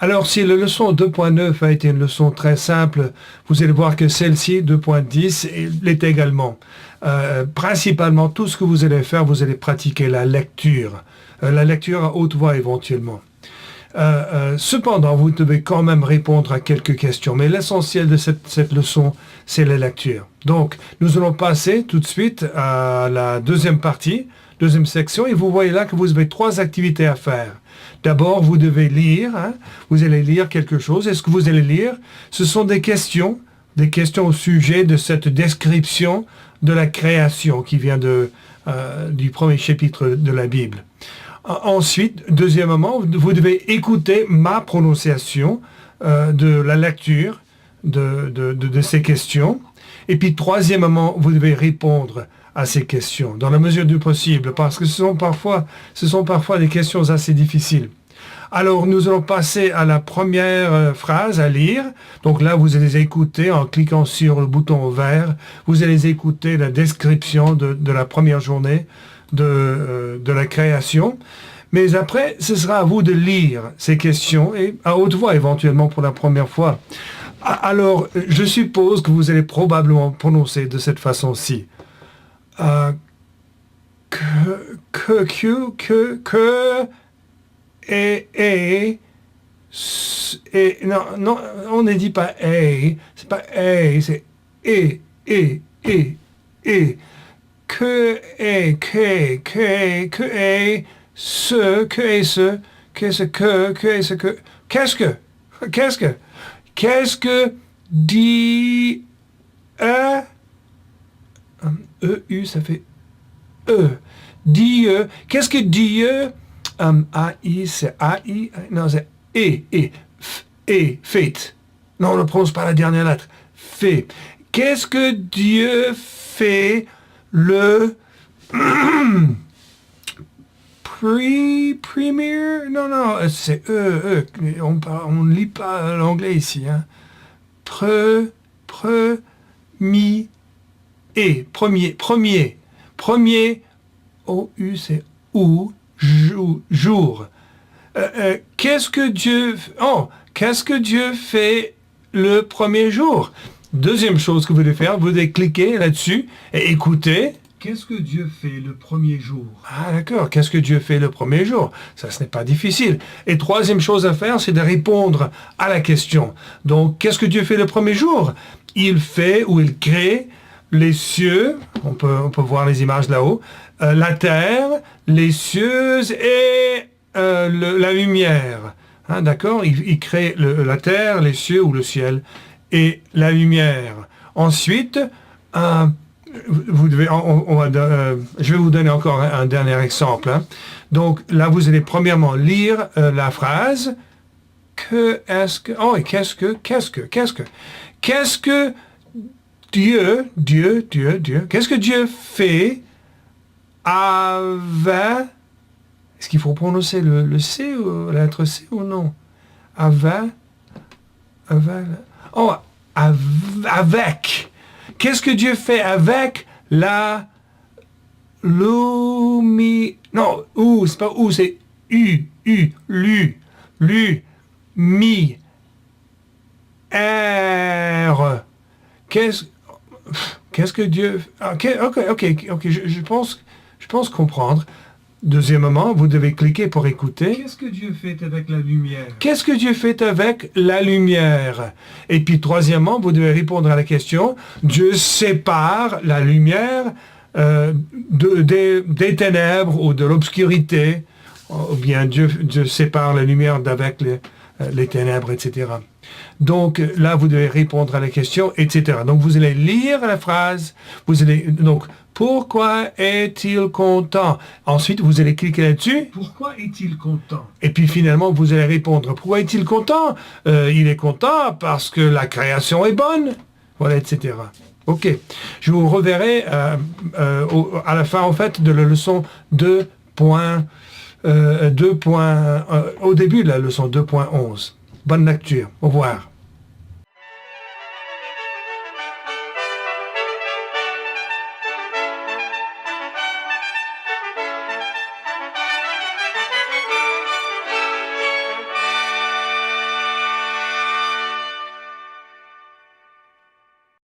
Alors, si la leçon 2.9 a été une leçon très simple, vous allez voir que celle-ci, 2.10, l'est également. Principalement, tout ce que vous allez faire, vous allez pratiquer la lecture à haute voix éventuellement. Cependant, vous devez quand même répondre à quelques questions, mais l'essentiel de cette leçon, c'est la lecture. Donc, nous allons passer tout de suite à la deuxième partie, deuxième section, et vous voyez là que vous avez 3 activités à faire. D'abord, vous devez lire, vous allez lire quelque chose, et ce que vous allez lire, ce sont des questions au sujet de cette description de la création qui vient du premier chapitre de la Bible. Ensuite, deuxièmement, vous devez écouter ma prononciation de la lecture de ces questions. Et puis, troisièmement, vous devez répondre à ces questions, dans la mesure du possible, parce que ce sont parfois des questions assez difficiles. Alors, nous allons passer à la première phrase à lire. Donc là, vous allez écouter, en cliquant sur le bouton vert, vous allez écouter la description de la première journée de la création. Mais après, ce sera à vous de lire ces questions, et à haute voix éventuellement pour la première fois. Alors, je suppose que vous allez probablement prononcer de cette façon-ci. Non, on ne dit pas c'est pas c'est et, que est ce, qu'est-ce que dit EU, ça fait Dieu, qu'est-ce que Dieu, AI, c'est AI, non, c'est fait. Non, on ne prononce pas la dernière lettre, fait. Qu'est-ce que Dieu fait le premier, non, c'est on ne lit pas l'anglais ici, premier, OU, c'est ou, jour. Qu'est-ce que Dieu fait le premier jour? Deuxième chose que vous devez faire, vous devez cliquer là-dessus et écouter. Qu'est-ce que Dieu fait le premier jour? Ah d'accord, qu'est-ce que Dieu fait le premier jour? Ça, ce n'est pas difficile. Et troisième chose à faire, c'est de répondre à la question. Donc, qu'est-ce que Dieu fait le premier jour? Il fait ou il crée les cieux, on peut voir les images là-haut, la terre, les cieux et la lumière. D'accord? Il crée la terre, les cieux ou le ciel et la lumière. Ensuite, je vais vous donner encore un dernier exemple. Donc là, vous allez premièrement lire la phrase. Qu'est-ce que Dieu, qu'est-ce que Dieu fait avec... Est-ce qu'il faut prononcer le C ou la lettre C ou non? Avec. Qu'est-ce que Dieu fait avec la lumière? Non, c'est pas ou, c'est lumière. Qu'est-ce que Dieu... Ok, je pense comprendre. Deuxièmement, vous devez cliquer pour écouter. Qu'est-ce que Dieu fait avec la lumière? Qu'est-ce que Dieu fait avec la lumière? Et puis, troisièmement, vous devez répondre à la question. Dieu sépare la lumière des ténèbres ou de l'obscurité. Ou bien Dieu sépare la lumière d'avec les ténèbres, etc. Donc là, vous devez répondre à la question, etc. Donc vous allez lire la phrase, donc pourquoi est-il content? Ensuite, vous allez cliquer là-dessus. Pourquoi est-il content? Et puis finalement, vous allez répondre, pourquoi est-il content? Il est content parce que la création est bonne, voilà, etc. Ok, je vous reverrai à la fin, en fait, de la leçon 2. Au début de la leçon 2.11. Bonne lecture. Au revoir.